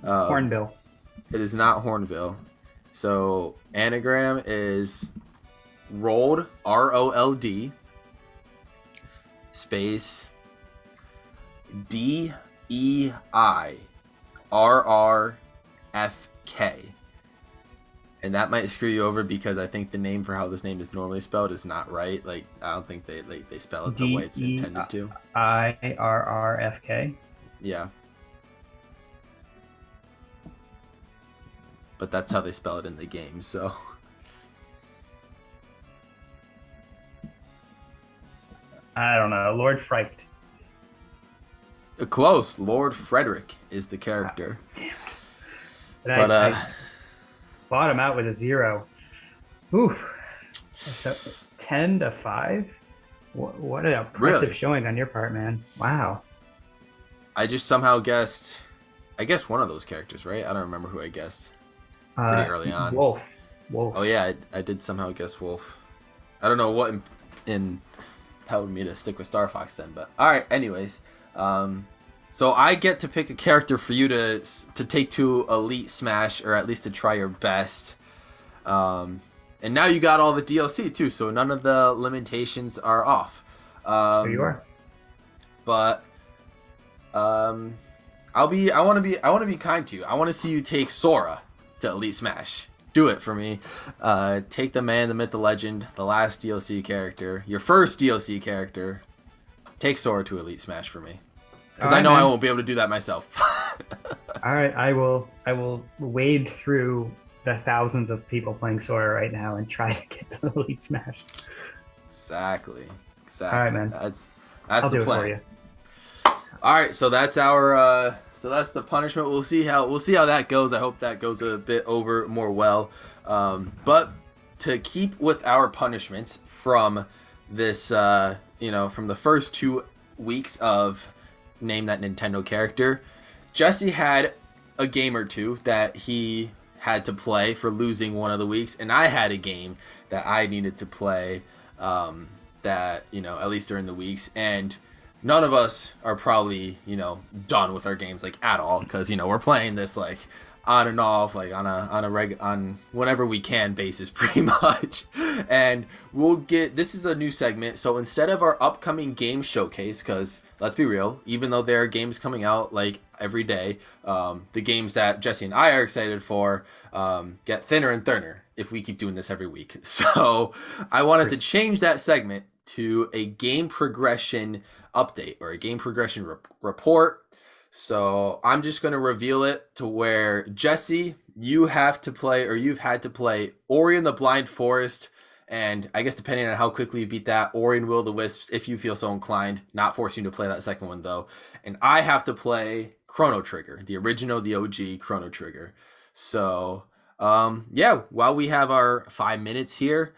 Hornbill. it is not Hornville. So anagram is rolled, ROLD space DEIRRFK. And that might screw you over because I think the name for how this name is normally spelled is not right. Like I don't think they spell it the way it's intended to. DEIRRFK. Yeah. But that's how they spell it in the game, so I don't know. Lord Fright. close. Lord Frederick is the character. But But I bought him out with a 0. Ooh. So 10-5. What an impressive Really? showing on your part, man. Wow. I just somehow guessed. I guessed one of those characters, right? I don't remember who I guessed. Pretty early on. Wolf. Wolf. Oh yeah, I did somehow guess Wolf. I don't know what impelled me to stick with Star Fox then, but all right. Anyways, so I get to pick a character for you to take to Elite Smash, or at least to try your best. And now you got all the DLC too, so none of the limitations are off. There you are. But I want to be kind to you. I want to see you take Sora to Elite Smash. Do it for me. Take the man, the myth, the legend, the last DLC character, your first DLC character. Take Sora to Elite Smash for me, because I know I won't be able to do that myself. All right, I will wade through the thousands of people playing Sora right now and try to get to Elite Smash. Exactly. All right, man. That's I'll the do plan. it for you. All right, so that's our that's the punishment. We'll see how that goes. I hope that goes a bit over more well. But to keep with our punishments from this, from the first 2 weeks of Name That Nintendo Character, Jesse had a game or two that he had to play for losing one of the weeks, and I had a game that I needed to play that, at least during the weeks. And none of us are probably, done with our games like at all, because, we're playing this like on and off, like on whenever we can basis, pretty much. And this is a new segment. So instead of our upcoming game showcase, because let's be real, even though there are games coming out like every day, the games that Jesse and I are excited for get thinner and thinner if we keep doing this every week. So I wanted to change that segment to a game progression update, or a game progression report. So I'm just going to reveal it to where, Jesse, you've had to play Ori and the Blind Forest, and I guess depending on how quickly you beat that, Ori and Will of the Wisps, if you feel so inclined. Not forcing you to play that second one though. And I have to play Chrono Trigger, the original, the OG Chrono Trigger. So while we have our 5 minutes here,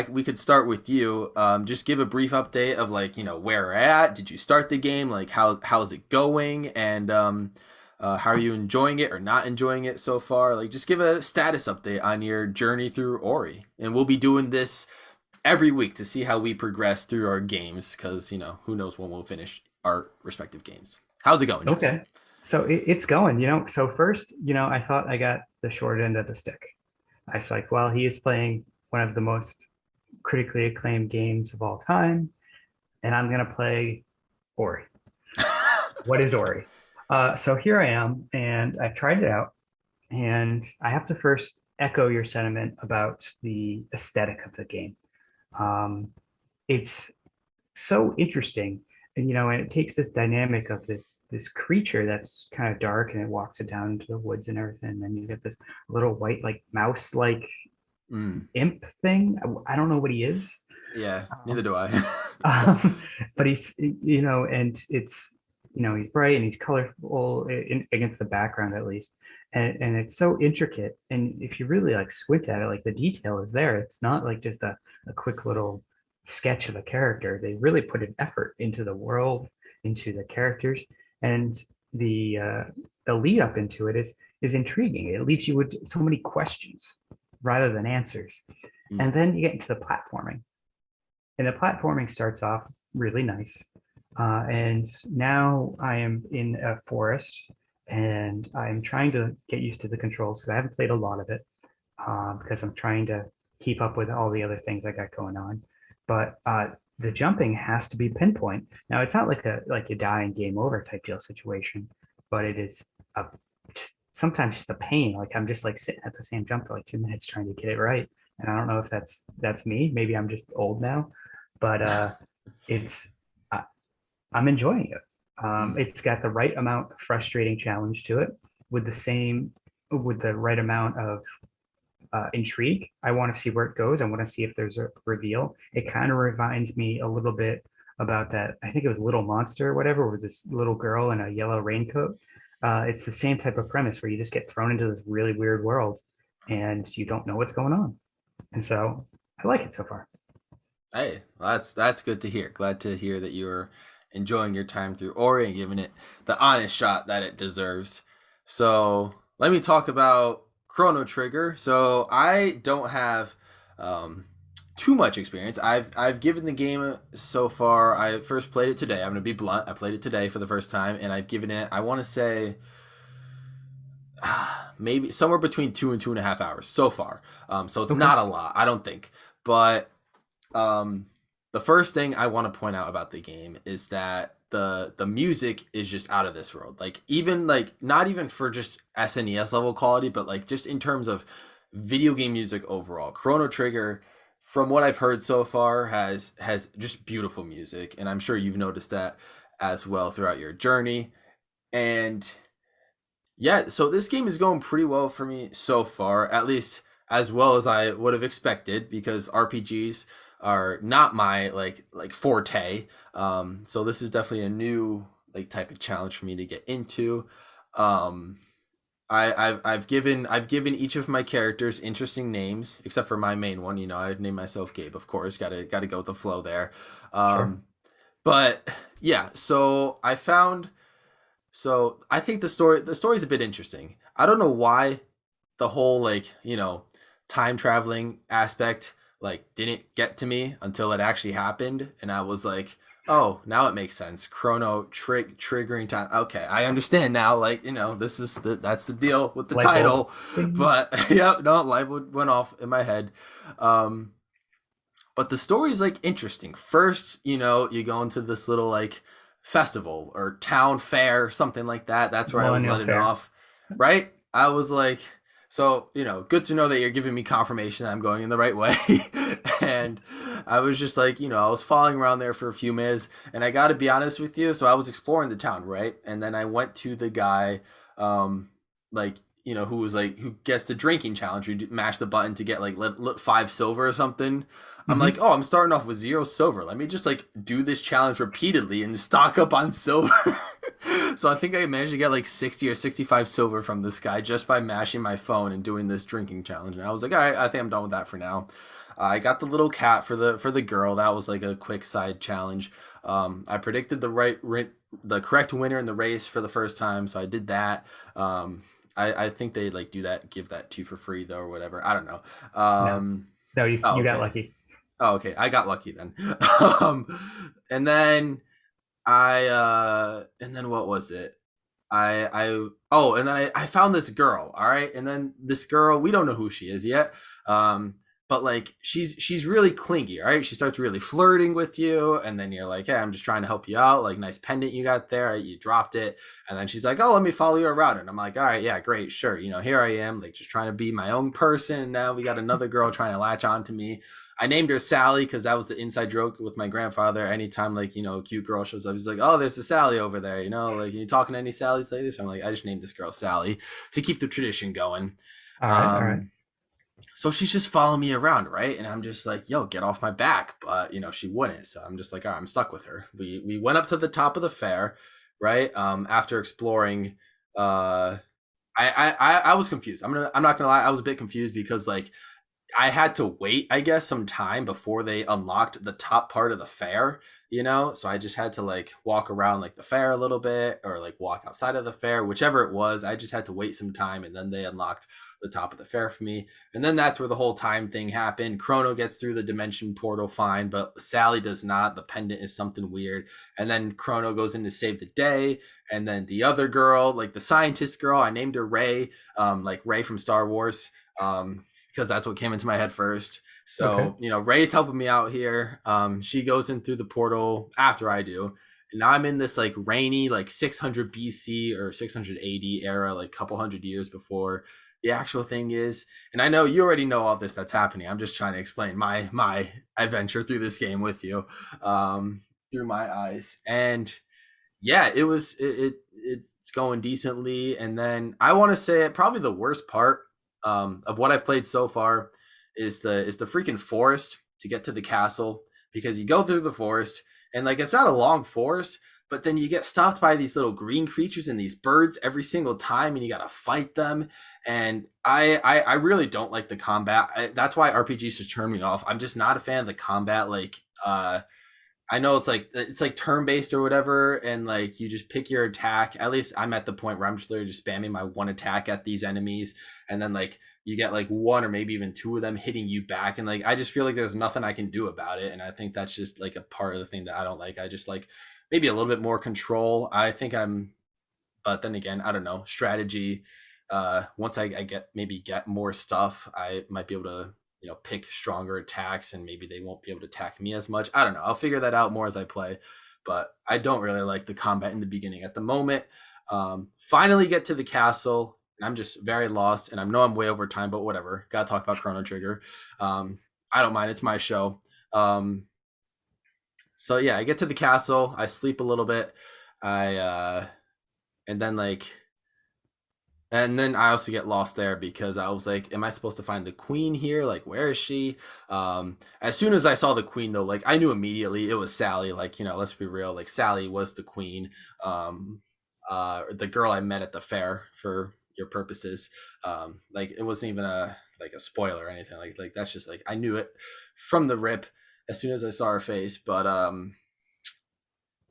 we could start with you. Just give a brief update of where we're at. Did you start the game? Like how's it going? And how are you enjoying it or not enjoying it so far? Like, just give a status update on your journey through Ori. And we'll be doing this every week to see how we progress through our games, because who knows when we'll finish our respective games. How's it going, Jesse? Okay. So it's going, so first, I thought I got the short end of the stick. I was like, well, he is playing one of the most critically acclaimed games of all time, and I'm going to play Ori. What is Ori? So here I am, and I've tried it out, and I have to first echo your sentiment about the aesthetic of the game. Um, it's so interesting, and and it takes this dynamic of this creature that's kind of dark, and it walks it down into the woods and everything. And then you get this little white, like mouse, like Mm. imp thing. I don't know what he is. Yeah, neither Um, do I. but he's and it's he's bright and he's colorful against the background at least, and it's so intricate, and if you really like squint at it, like the detail is there. It's not like just a quick little sketch of a character. They really put an effort into the world, into the characters, and the lead up into it is intriguing. It leaves you with so many questions rather than answers. And Mm. then you get into the platforming, and the platforming starts off really nice. And now I am in a forest, and I'm trying to get used to the controls because I haven't played a lot of it, because I'm trying to keep up with all the other things I got going on. But the jumping has to be pinpoint. Now it's not like you die and game over type deal situation, but it is a just sometimes just a pain. Like I'm just like sitting at the same jump for like 2 minutes trying to get it right. And I don't know if that's me. Maybe I'm just old now, but it's I, I'm enjoying it. Mm. It's got the right amount of frustrating challenge to it, with with the right amount of intrigue. I want to see where it goes. I want to see if there's a reveal. It kind of reminds me a little bit about that. I think it was Little Monster or whatever, with this little girl in a yellow raincoat. It's the same type of premise where you just get thrown into this really weird world and you don't know what's going on. And so I like it so far. Hey, that's good to hear. Glad to hear that you're enjoying your time through Ori and giving it the honest shot that it deserves. So let me talk about Chrono Trigger. So I don't have um, too much experience. I've given the game so far. I first played it today. I'm gonna be blunt. I played it today for the first time, and I've given it. I want to say maybe somewhere between 2 and 2.5 hours so far. So it's Okay. not a lot, I don't think. But um, the first thing I want to point out about the game is that the music is just out of this world. Like even like not even for just SNES level quality, but like just in terms of video game music overall. Chrono Trigger, from what I've heard so far, has just beautiful music, and I'm sure you've noticed that as well throughout your journey. And yeah, so this game is going pretty well for me so far, at least as well as I would have expected, because RPGs are not my like forte. So this is definitely a new like type of challenge for me to get into. Um, I've given each of my characters interesting names, except for my main one. You know, I'd name myself Gabe, of course. Gotta go with the flow there. Sure. Um, but yeah, so I think the story's a bit interesting. I don't know why the whole like, time traveling aspect like didn't get to me until it actually happened, and I was like, "Oh, now it makes sense. Triggering time. Okay, I understand now. Like, that's the deal with the Light bulb. title." Ding. But yeah, no, light bulb went off in my head. Um but the story is like interesting. First, you go into this little like festival or town fair, something like that. That's where I was Millennial letting Fair. off, right? I was like, so, good to know that you're giving me confirmation that I'm going in the right way. And I was just like, I was following around there for a few minutes, and I got to be honest with you. So I was exploring the town, right? And then I went to the guy, like, who was like, who gets the drinking challenge. You mash the button to get like 5 silver or something. I'm like, Hmm. oh, I'm starting off with 0 silver. Let me just like do this challenge repeatedly and stock up on silver. So I think I managed to get like 60 or 65 silver from this guy just by mashing my phone and doing this drinking challenge. And I was like, all right, I think I'm done with that for now. I got the little cat for the girl. That was like a quick side challenge. I predicted the correct winner in the race for the first time, so I did that. I think they like do that, give that to you for free though, or whatever. I don't know. No, no, Oh, you got okay. lucky. Oh, okay. I got lucky then. um, and then and then what was it? And then I found this girl. All right. And then this girl, we don't know who she is yet. Um, but like she's really clingy, all right? She starts really flirting with you, and then you're like, hey, I'm just trying to help you out. Like, nice pendant you got there, you dropped it. And then she's like, oh, let me follow you around. And I'm like, all right, yeah, great, sure. Here I am, like just trying to be my own person. And now we got another girl trying to latch on to me. I named her Sally because that was the inside joke with my grandfather. Anytime like, a cute girl shows up, he's like, oh, there's a Sally over there. Like, you talking to any Sallys lately? So I'm like, I just named this girl Sally to keep the tradition going. All right, all right. um so she's just following me around, right? And I'm just like, yo, get off my back. But she wouldn't. So I'm just like, all right, I'm stuck with her. We went up to the top of the fair, right? After exploring, I was confused. I'm not gonna lie, I was a bit confused because like I had to wait, I guess, some time before they unlocked the top part of the fair. So I just had to like walk around like the fair a little bit or like walk outside of the fair, whichever it was. I just had to wait some time and then they unlocked the top of the fair for me. And then that's where the whole time thing happened. Chrono gets through the dimension portal fine, but Sally does not. The pendant is something weird. And then Chrono goes in to save the day. And then the other girl, like the scientist girl, I named her Ray, like Ray from Star Wars. Because that's what came into my head first. Okay. So, Ray's helping me out here. She goes in through the portal after I do. And now I'm in this like rainy, like 600 BC or 680 era, like couple hundred years before the actual thing is. And I know you already know all this that's happening. I'm just trying to explain my adventure through this game with you, through my eyes. And yeah, it's going decently. And then I want to say it probably the worst part of what I've played so far is the freaking forest to get to the castle, because you go through the forest and like it's not a long forest, but then you get stopped by these little green creatures and these birds every single time, and you got to fight them. And I really don't like the combat. That's why RPGs just turn me off. I'm just not a fan of the combat. Like I know it's like turn based or whatever, and like you just pick your attack. At least I'm at the point where I'm just literally just spamming my one attack at these enemies, and then like you get like one or maybe even two of them hitting you back, and like I just feel like there's nothing I can do about it, and I think that's just like a part of the thing that I don't like. I just like maybe a little bit more control. I think but then again, I don't know, strategy. Once I get more stuff, I might be able to pick stronger attacks, and maybe they won't be able to attack me as much. I don't know. I'll figure that out more as I play, but I don't really like the combat in the beginning at the moment. Finally get to the castle, and I'm just very lost, and I know I'm way over time, but whatever. Gotta talk about Chrono Trigger. I don't mind. It's my show. So yeah, I get to the castle. I sleep a little bit. I and then like and then I also get lost there because I was like, am I supposed to find the queen here? Like, where is she? As soon as I saw the queen, though, like I knew immediately it was Sally. Like, let's be real. Like, Sally was the queen. The girl I met at the fair for your purposes. Like, it wasn't even a spoiler or anything. Like that's just like I knew it from the rip as soon as I saw her face. But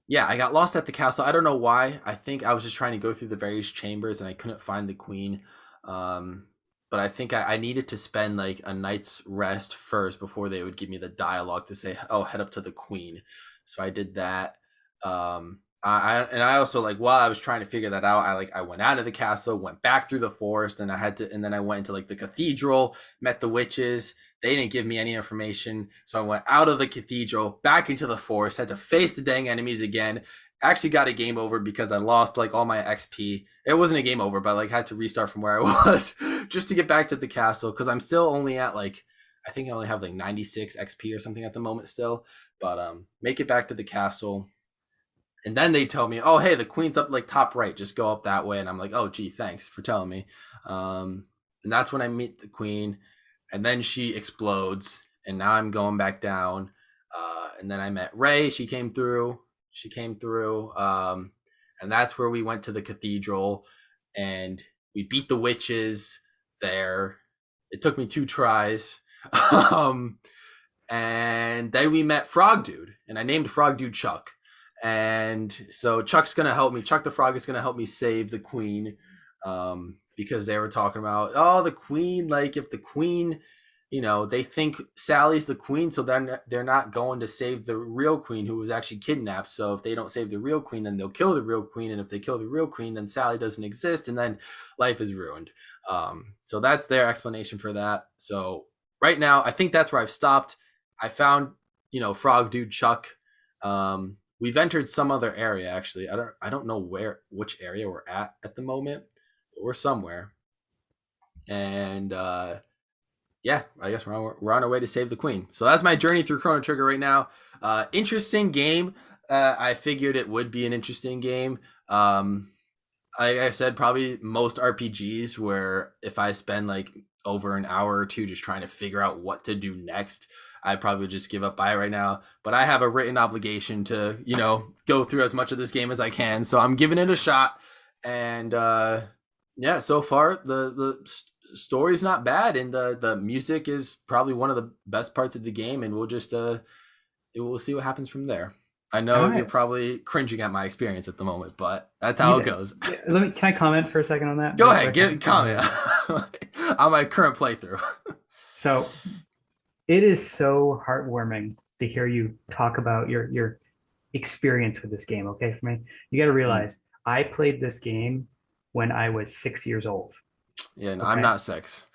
yeah, I got lost at the castle. I don't know why. I think I was just trying to go through the various chambers and I couldn't find the queen. Um, but I think I needed to spend like a night's rest first before they would give me the dialogue to say, "Oh, head up to the queen." So I did that. I also like while I was trying to figure that out, I went out of the castle, went back through the forest, and then I went into like the cathedral, met the witches. They didn't give me any information. So I went out of the cathedral, back into the forest, had to face the dang enemies again. Actually got a game over because I lost like all my XP. It wasn't a game over, but like had to restart from where I was just to get back to the castle because I'm still only at like I think I only have like 96 XP or something at the moment still. But make it back to the castle. And then they tell me, oh, hey, the queen's up like top right. Just go up that way. And I'm like, oh, gee, thanks for telling me. And that's when I meet the queen. And then she explodes. And now I'm going back down. And then I met Ray. She came through. And that's where we went to the cathedral. And we beat the witches there. It took me 2 tries. And then we met Frog Dude. And I named Frog Dude Chuck. And so Chuck's gonna help me. Chuck the Frog is gonna help me save the queen, because they were talking about, oh, the queen. Like if the queen, they think Sally's the queen, so then they're not going to save the real queen who was actually kidnapped. So if they don't save the real queen, then they'll kill the real queen, and if they kill the real queen, then Sally doesn't exist, and then life is ruined. So that's their explanation for that. So right now, I think that's where I've stopped. I found, Frog Dude Chuck. We've entered some other area actually. I don't know which area we're at the moment. But we're somewhere, and yeah, I guess we're on our way to save the queen. So that's my journey through Chrono Trigger right now. Interesting game. I figured it would be an interesting game. Like I said, probably most RPGs where if I spend like over an hour or two just trying to figure out what to do next, I probably would just give up by right now. But I have a written obligation to, go through as much of this game as I can. So I'm giving it a shot. And yeah, so far the story's not bad, and the music is probably one of the best parts of the game. And we'll see what happens from there. I All know you're right. probably cringing at my experience at the moment, but that's how Beat it it. goes. Can I comment for a second on that Go real ahead, quick? give comment on my current playthrough. So it is so heartwarming to hear you talk about your experience with this game. Okay, for me, you got to Mm. realize I played this game when I was 6 years old. Yeah, no, I'm Okay, not six.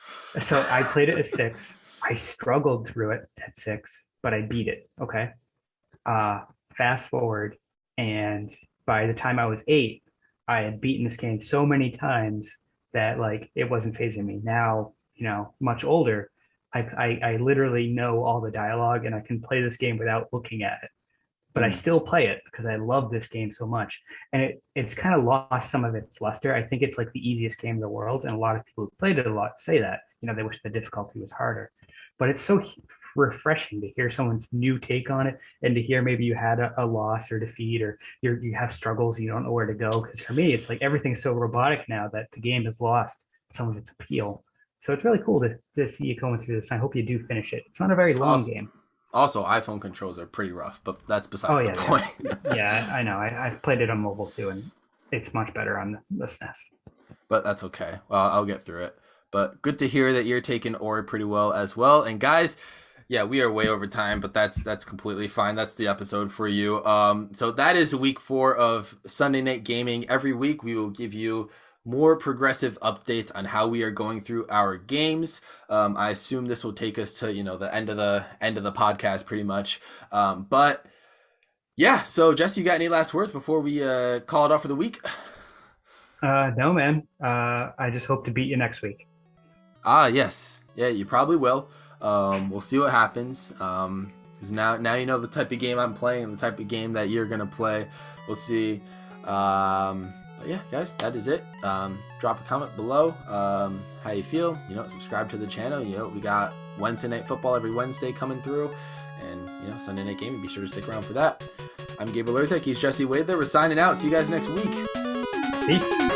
so I played it at six. I struggled through it at six, but I beat it. Okay, uh, fast forward, and by the time I was eight, I had beaten this game so many times that like it wasn't phasing me. Now, much older, I literally know all the dialogue and I can play this game without looking at it. But I Mm. still play it because I love this game so much. And it's kind of lost some of its luster. I think it's like the easiest game in the world. And a lot of people who played it a lot say that. They wish the difficulty was harder. But it's so refreshing to hear someone's new take on it, and to hear maybe you had a loss or defeat, or you have struggles, you don't know where to go. Because for me, it's like everything's so robotic now that the game has lost some of its appeal. So it's really cool to see you going through this. I hope you do finish it. It's not a very long Also, game. also, iPhone controls are pretty rough, but that's Oh besides the yeah, they are. point. Yeah, I know. I've played it on mobile too, and it's much better on the SNES. But that's okay. Well, I'll get through it. But good to hear that you're taking Ori pretty well as well. And guys, yeah, we are way over time, but that's completely fine. That's the episode for you. So that is week 4 of Sunday Night Gaming. Every week we will give you more progressive updates on how we are going through our games. I assume this will take us to the end of the podcast pretty much. But yeah, so Jesse, you got any last words before we call it off for the week? No, man. I just hope to beat you next week. Ah, yes. Yeah, you probably will. We'll see what happens. Because now you know the type of game I'm playing and the type of game that you're gonna play. We'll see. But yeah, guys, that is it. Drop a comment below. How you feel? Subscribe to the channel. We got Wednesday Night Football every Wednesday coming through, and Sunday Night Gaming. Be sure to stick around for that. I'm Gabriel Erzek. He's Jesse Wade. There. We're signing out. See you guys next week. Peace.